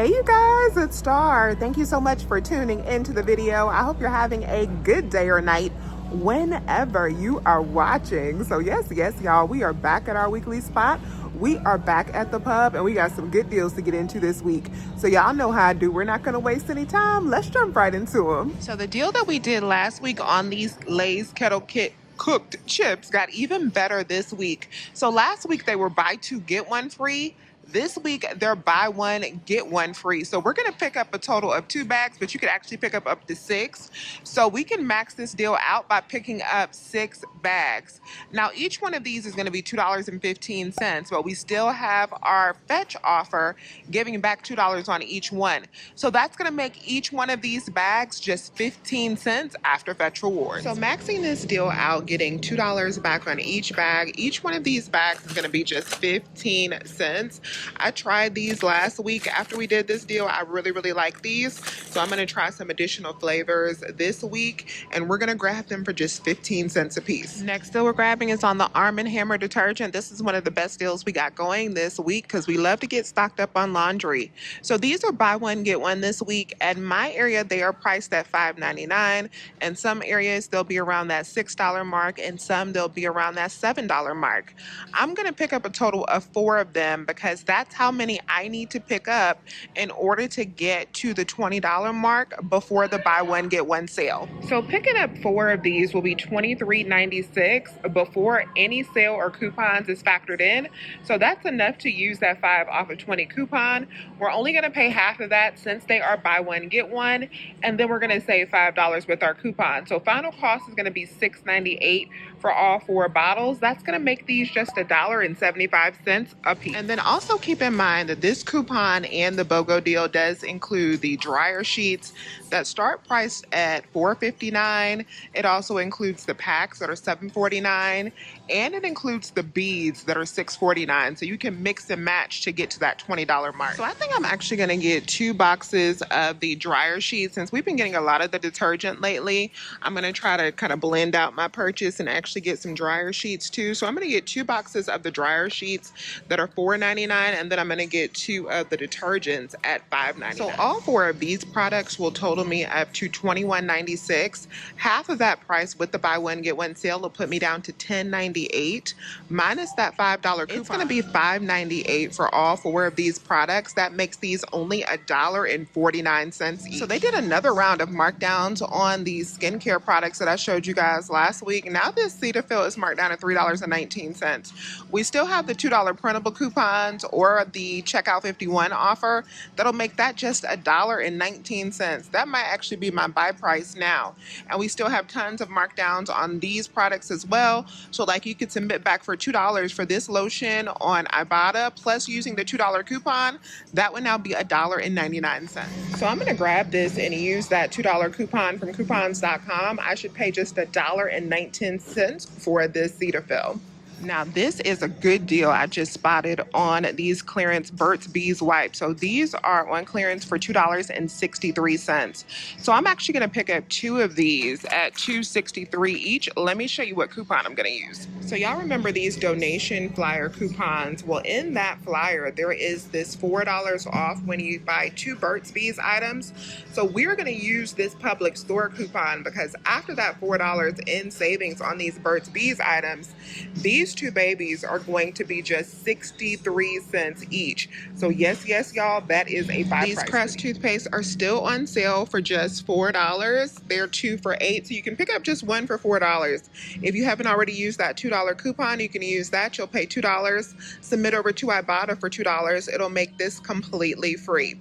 Hey you guys, it's Star. Thank you so much for tuning into the video. I hope you're having a good day or night whenever you are watching. So yes, y'all, we are back at our weekly spot. We are back at the pub and we got some good deals to get into this week. So y'all know how I do. We're not going to waste any time. Let's jump right into them. So the deal that we did last week on these Lay's Kettle Kit cooked chips got even better this week. So last week they were buy two, get one free. This week, they're buy one, get one free. So we're going to pick up a total of 2 bags, but you could actually pick up to 6. So we can max this deal out by picking up 6 bags. Now, each one of these is going to be $2.15, but we still have our fetch offer giving back $2 on each one. So that's going to make each one of these bags just 15 cents after fetch rewards. So maxing this deal out, getting $2 back on each bag. Each one of these bags is going to be just 15 cents. I tried these last week after we did this deal. I really like these. So I'm going to try some additional flavors this week and we're going to grab them for just 15 cents a piece. Next deal we're grabbing is on the Arm & Hammer detergent. This is one of the best deals we got going this week because we love to get stocked up on laundry. So these are buy one, get one this week. At my area, they are priced at $5.99. In some areas, they'll be around that $6 mark and some they'll be around that $7 mark. I'm going to pick up a total of 4 of them because that's how many I need to pick up in order to get to the $20 mark before the buy one get one sale. So picking up 4 of these will be $23.96 before any sale or coupons is factored in. So that's enough to use that 5 off of 20 coupon. We're only going to pay half of that since they are buy one get one, and then we're going to save $5 with our coupon. So final cost is going to be $6.98 for all 4 bottles. That's going to make these just $1.75 a piece. And then also keep in mind that this coupon and the BOGO deal does include the dryer sheets that start priced at $4.59. It also includes the packs that are $7.49, and it includes the beads that are $6.49. So you can mix and match to get to that $20 mark. So I think I'm actually going to get 2 boxes of the dryer sheets. Since we've been getting a lot of the detergent lately, I'm going to try to kind of blend out my purchase and actually get some dryer sheets too. So I'm going to get 2 boxes of the dryer sheets that are $4.99, and then I'm going to get 2 of the detergents at $5.99. So all 4 of these products will total me up to $21.96. Half of that price with the buy one get one sale will put me down to $10.98 minus that $5 coupon. It's going to be $5.98 for all 4 of these products. That makes these only $1.49 each. So they did another round of markdowns on these skincare products that I showed you guys last week. Now this Cetaphil is marked down at $3.19. We still have the $2 printable coupons or the checkout 51 offer that'll make that just $1.19. That might actually be my buy price now. And we still have tons of markdowns on these products as well. So like you could submit back for $2 for this lotion on Ibotta, plus using the $2 coupon, that would now be $1.99. So I'm going to grab this and use that $2 coupon from coupons.com. I should pay just $1.19 for this Cetaphil. Now this is a good deal I just spotted on these clearance Burt's Bees wipes. So these are on clearance for $2.63. So I'm actually going to pick up 2 of these at $2.63 each. Let me show you what coupon I'm going to use. So y'all remember these donation flyer coupons? Well, in that flyer, there is this $4 off when you buy 2 Burt's Bees items. So we're going to use this Publix store coupon because after that $4 in savings on these Burt's Bees items, these 2 babies are going to be just 63 cents each. So yes, y'all, that is a buy price. These Crest toothpaste are still on sale for just $4. They're 2 for $8, so you can pick up just 1 for $4. If you haven't already used that $2 coupon, you can use that. You'll pay $2. Submit over to Ibotta for $2. It'll make this completely free.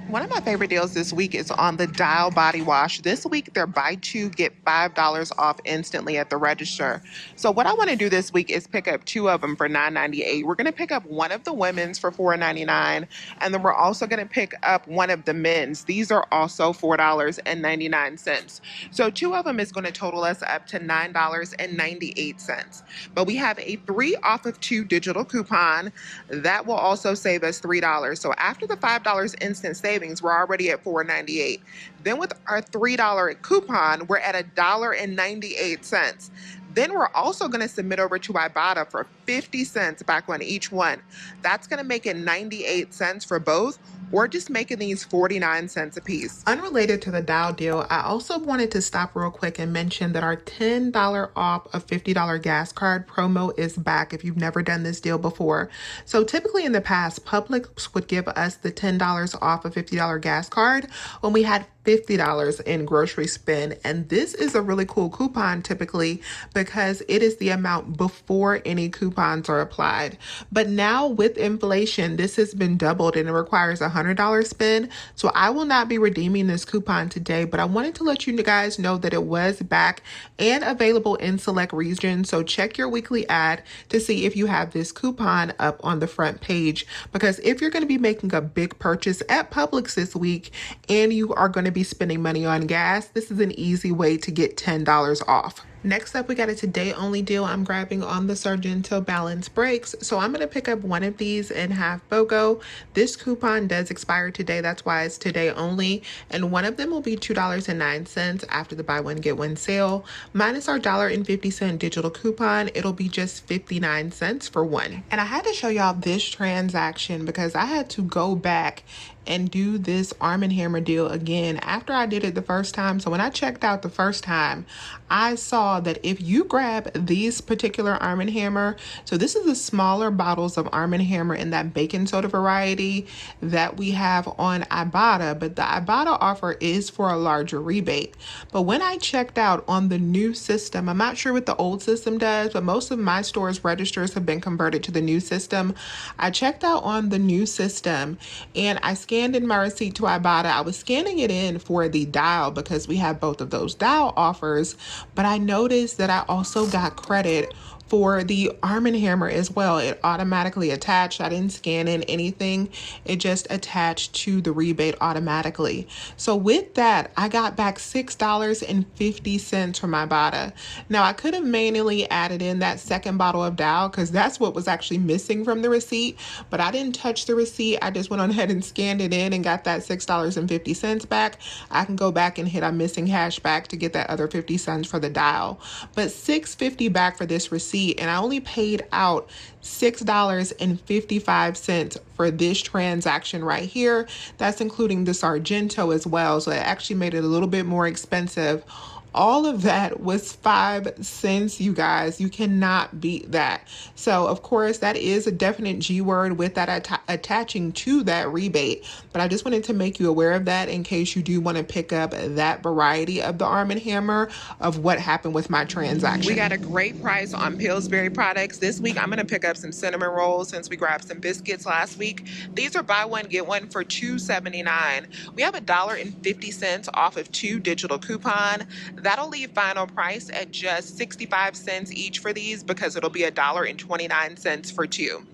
One of my favorite deals this week is on the Dial body wash. This week, they're buy 2, get $5 off instantly at the register. So what I want to do this week is pick up 2 of them for $9.98. We're going to pick up one of the women's for $4.99, and then we're also going to pick up one of the men's. These are also $4.99. So 2 of them is going to total us up to $9.98. But we have a 3 off of 2 digital coupon. That will also save us $3. So after the $5 instant savings, we're already at $4.98. Then with our $3 coupon, we're at $1.98. Then we're also going to submit over to Ibotta for 50 cents back on each one. That's going to make it 98 cents for both, or just making these 49 cents a piece. Unrelated to the Dow deal, I also wanted to stop real quick and mention that our $10 off a $50 gas card promo is back if you've never done this deal before. So typically in the past, Publix would give us the $10 off a $50 gas card when we had $50 in grocery spend, and this is a really cool coupon typically because it is the amount before any coupons are applied. But now with inflation, this has been doubled and it requires a $100 spend, so I will not be redeeming this coupon today, but I wanted to let you guys know that it was back and available in select regions. So check your weekly ad to see if you have this coupon up on the front page, because if you're going to be making a big purchase at Publix this week and you are going to be spending money on gas, this is an easy way to get $10 off. Next up, we got a today only deal. I'm grabbing on the Sargento balance brakes. So I'm going to pick up one of these and have BOGO. This coupon does expire today. That's why it's today only. And one of them will be $2.09 after the buy one, get one sale. Minus our $1.50 digital coupon, it'll be just 59 cents for one. And I had to show y'all this transaction because I had to go back and do this Arm & Hammer deal again after I did it the first time. So when I checked out the first time, I saw that if you grab these particular Arm & Hammer, so this is the smaller bottles of Arm & Hammer in that baking soda variety that we have on Ibotta, but the Ibotta offer is for a larger rebate. But when I checked out on the new system, I'm not sure what the old system does, but most of my stores' registers have been converted to the new system. I checked out on the new system and I scanned in my receipt to Ibotta. I was scanning it in for the dial because we have both of those dial offers, but I noticed that I also got credit for the Arm & Hammer as well. It automatically attached. I didn't scan in anything. It just attached to the rebate automatically. So with that, I got back $6.50 from Ibotta. Now I could have manually added in that second bottle of Dow because that's what was actually missing from the receipt, but I didn't touch the receipt. I just went on ahead and scanned it in and got that $6.50 back. I can go back and hit a missing hash back to get that other 50 cents for the dial. But $6.50 back for this receipt, and I only paid out $6.55 for this transaction right here. That's including the Sargento as well, so it actually made it a little bit more expensive. All of that was 5 cents, you guys. You cannot beat that. So, of course, that is a definite G word with that attaching to that rebate. But I just wanted to make you aware of that in case you do want to pick up that variety of the Arm & Hammer of what happened with my transaction. We got a great price on Pillsbury products. This week, I'm going to pick up some cinnamon rolls since we grabbed some biscuits last week. These are buy one, get one for $2.79. We have $1.50 off of 2 digital coupon. That'll leave final price at just 65 cents each for these because it'll be $1.29 for 2.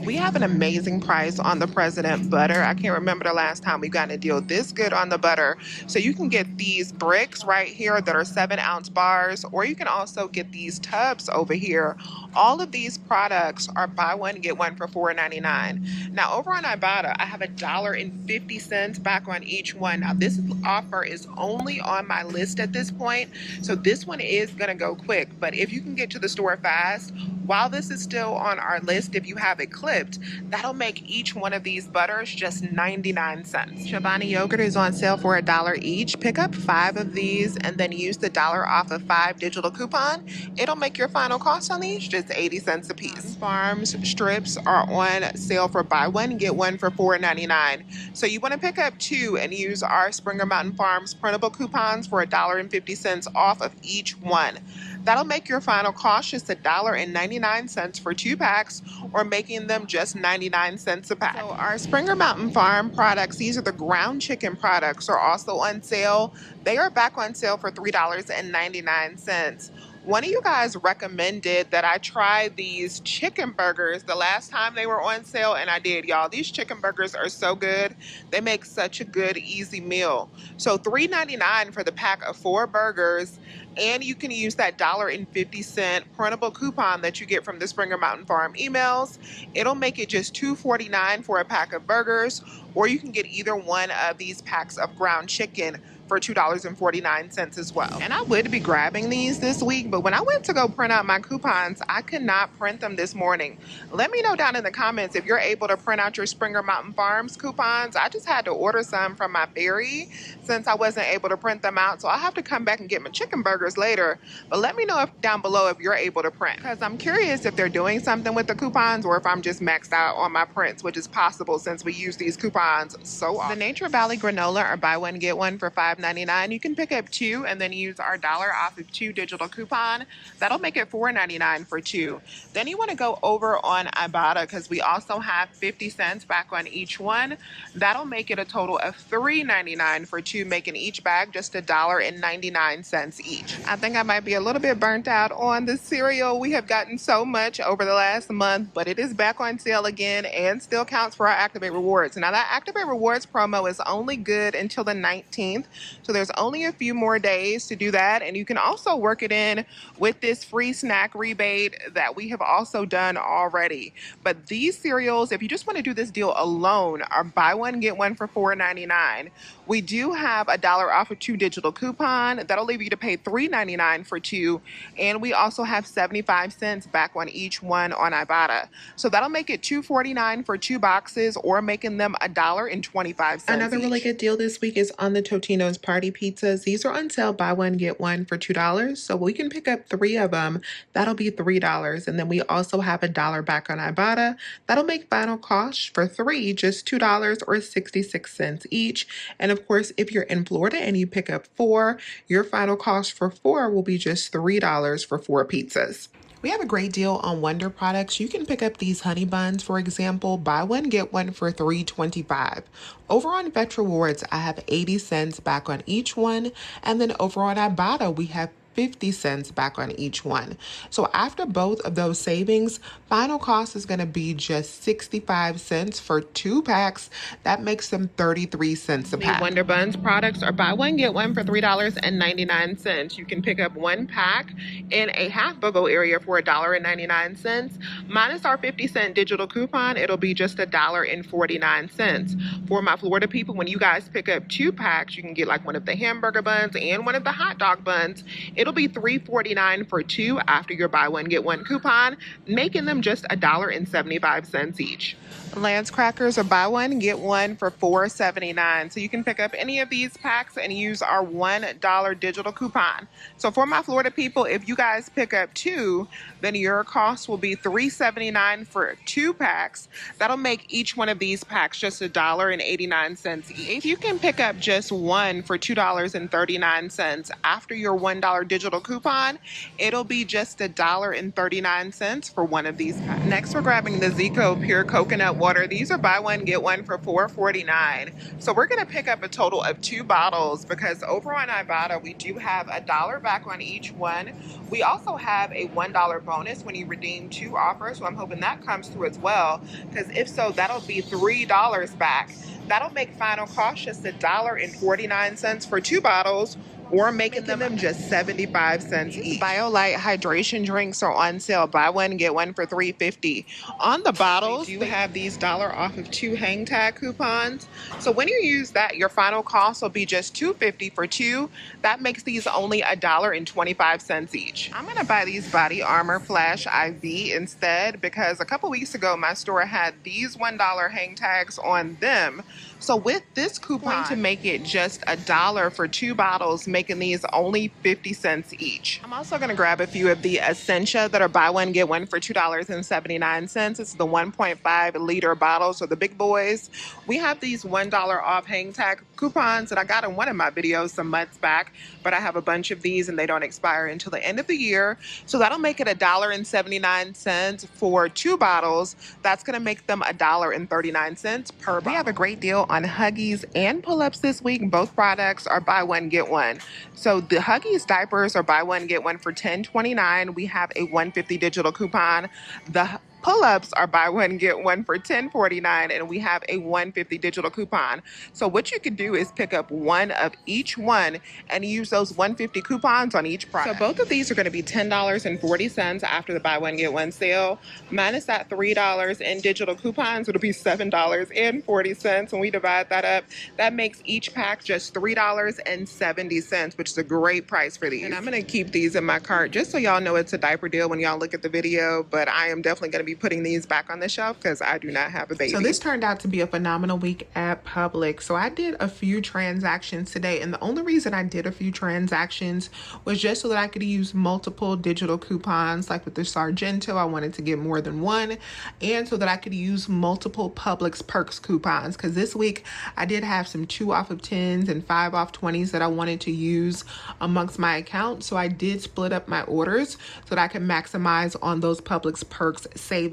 We have an amazing price on the President butter. I can't remember the last time we got a deal this good on the butter. So you can get these bricks right here that are 7-ounce bars, or you can also get these tubs over here. All of these products are buy one, get one for $4.99. Now over on Ibotta, I have $1.50 back on each one. Now this offer is only on my list at this point, so this one is gonna go quick. But if you can get to the store fast, while this is still on our list, if you have it clipped, that'll make each one of these butters just 99 cents. Chobani yogurt is on sale for $1 each. Pick up 5 of these and then use the $1 off of 5 digital coupon. It'll make your final cost on these just 80 cents a piece. Farms strips are on sale for buy one, get one for $4.99. So you want to pick up 2 and use our Springer Mountain Farms printable coupons for $1.50 off of each one. That'll make your final cost just $1.99 for 2 packs, or making them just 99 cents a pack. So our Springer Mountain Farm products, these are the ground chicken products, are also on sale. They are back on sale for $3.99. One of you guys recommended that I try these chicken burgers the last time they were on sale, and I did, y'all. These chicken burgers are so good. They make such a good, easy meal. So $3.99 for the pack of 4 burgers, and you can use that $1.50 printable coupon that you get from the Springer Mountain Farm emails. It'll make it just $2.49 for a pack of burgers, or you can get either one of these packs of ground chicken for $2.49 as well. And I would be grabbing these this week, but when I went to go print out my coupons, I could not print them this morning. Let me know down in the comments if you're able to print out your Springer Mountain Farms coupons. I just had to order some from my ferry since I wasn't able to print them out, so I'll have to come back and get my chicken burgers later. But let me know down below if you're able to print, because I'm curious if they're doing something with the coupons or if I'm just maxed out on my prints, which is possible since we use these coupons so often. The Nature Valley granola are buy one get one for $5.99. You can pick up two and then use our dollar off of two digital coupon. That'll make it $4.99 for two. Then you want to go over on Ibotta because we also have 50 cents back on each one. That'll make it a total of $3.99 for two, making each bag just $1.99 each. I think I might be a little bit burnt out on the cereal. We have gotten so much over the last month, but it is back on sale again and still counts for our Activate Rewards. Now that Activate Rewards promo is only good until the 19th, so there's only a few more days to do that, and you can also work it in with this free snack rebate that we have also done already. But these cereals, if you just want to do this deal alone, are buy one get one for $4.99. We do have a dollar off of two digital coupon that'll leave you to pay $3.99 for two, and we also have 75 cents back on each one on Ibotta, so that'll make it $2.49 for two boxes, or making them $1.25. Another really good deal this week is on the Totino's party pizzas. These are on sale buy one get one for $2, so we can pick up 3 of them. That'll be $3, and then we also have a dollar back on Ibotta. That'll make final cost for 3 just $2 or 66 cents each. And of course, if you're in Florida and you pick up 4, your final cost for 4 will be just $3 for 4 pizzas. We have a great deal on Wonder products. You can pick up these honey buns, for example, buy one get one for $3.25. Over on Vet Rewards, I have 80 cents back on each one, and then over on Ibotta, we have 50 cents back on each one. So after both of those savings, final cost is going to be just 65 cents for 2 packs. That makes them 33 cents a pack. The Wonder Buns products are buy one get one for $3.99. You can pick up 1 pack in a half BOGO area for $1.99. Minus our 50-cent digital coupon, it'll be just $1.49. For my Florida people, when you guys pick up 2 packs, you can get like one of the hamburger buns and one of the hot dog buns. It'll be $3.49 for 2 after your buy one get one coupon, making them just $1.75 each. Lance crackers are buy one get one for $4.79. So you can pick up any of these packs and use our $1 digital coupon. So for my Florida people, if you guys pick up 2, then your cost will be $3.79 for 2 packs. That'll make each one of these packs just $1.89 each. If you can pick up just 1 for $2.39 after your $1 digital coupon, it'll be just $1.39 for one of these packs. Next, we're grabbing the Zico Pure Coconut Water. These are buy one get one for $4.49. So we're going to pick up a total of 2 bottles because over on Ibotta we do have $1 back on each one. We also have a $1 bonus when you redeem 2 offers, so I'm hoping that comes through as well, because if so, that'll be $3 back. That'll make final cost just $1.49 for 2 bottles, or making them just 75 cents each. BioLite hydration drinks are on sale. Buy one, get one for $3.50. On the bottles, you have these dollar off of 2 hang tag coupons. So when you use that, your final cost will be just $2.50 for 2. That makes these only $1.25 each. I'm gonna buy these Body Armor Flash IV instead because a couple weeks ago, my store had these $1 hang tags on them. So with this coupon, to make it just $1 for 2 bottles, making these only 50 cents each. I'm also going to grab a few of the Essentia that are buy one get one for $2.79. It's the 1.5 liter bottles, so the big boys. We have these $1 off hang tag coupons that I got in one of my videos some months back, but I have a bunch of these and they don't expire until the end of the year. So that'll make it $1.79 for 2 bottles. That's going to make them $1.39 per bottle. We have a great deal on Huggies and Pull-Ups this week. Both products are buy one get one. So the Huggies diapers are buy one get one for $10.29. We have a $1.50 digital coupon. The Pull-ups are buy one, get one for $10.49, and we have a $1.50 digital coupon. So what you can do is pick up one of each one and use those $1.50 coupons on each product. So both of these are going to be $10.40 after the buy one, get one sale. Minus that $3 in digital coupons, it'll be $7.40. When we divide that up, that makes each pack just $3.70, which is a great price for these. And I'm going to keep these in my cart just so y'all know it's a diaper deal when y'all look at the video, but I am definitely going to be putting these back on the shelf because I do not have a baby. So this turned out to be a phenomenal week at Publix. So I did a few transactions today, and the only reason I did a few transactions was just so that I could use multiple digital coupons. Like with the Sargento, I wanted to get more than one, and so that I could use multiple Publix Perks coupons, because this week I did have some 2 off of 10s and 5 off 20s that I wanted to use amongst my account. So I did split up my orders so that I could maximize on those Publix Perks savings.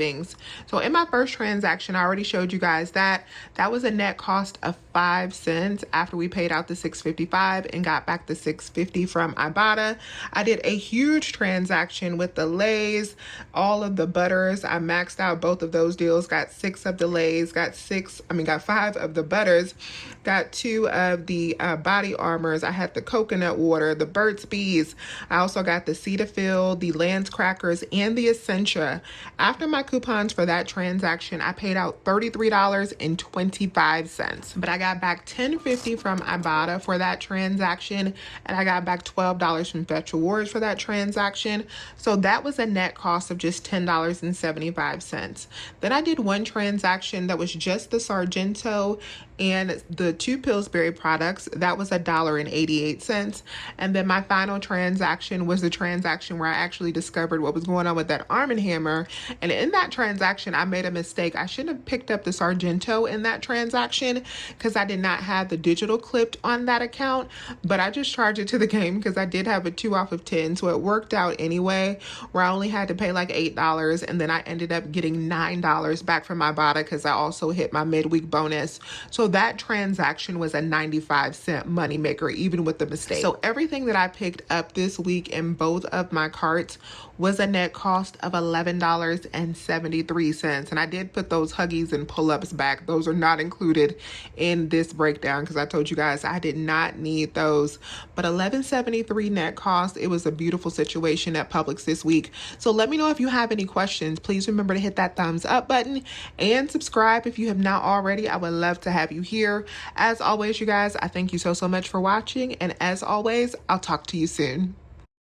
So in my first transaction, I already showed you guys that was a net cost of 5 cents after we paid out the $6.55 and got back the $6.50 from Ibotta. I did a huge transaction with the Lay's, all of the butters. I maxed out both of those deals, got 6 of the Lay's, got 5 of the butters, got 2 of the body armors. I had the coconut water, the Burt's Bees. I also got the Cetaphil, the Lance crackers, and the Essentia. After my coupons for that transaction, I paid out $33.25, but I got back $10.50 from Ibotta for that transaction, and I got back $12 from Fetch Rewards for that transaction. So that was a net cost of just $10.75. Then I did one transaction that was just the Sargento and the 2 Pillsbury products. That was $1.88. And then my final transaction was the transaction where I actually discovered what was going on with that Arm & Hammer. And in that transaction, I made a mistake. I shouldn't have picked up the Sargento in that transaction because I did not have the digital clipped on that account, but I just charged it to the game because I did have a 2 off of 10. So it worked out anyway, where I only had to pay like $8, and then I ended up getting $9 back from my Ibotta because I also hit my midweek bonus. So that transaction was a 95-cent moneymaker, even with the mistake. So everything that I picked up this week in both of my carts was a net cost of $11.73. And I did put those Huggies and pull-ups back. Those are not included in this breakdown because I told you guys I did not need those. But $11.73 net cost. It was a beautiful situation at Publix this week. So let me know if you have any questions. Please remember to hit that thumbs up button and subscribe if you have not already. I would love to have you here. As always, you guys, I thank you so much for watching. And as always, I'll talk to you soon.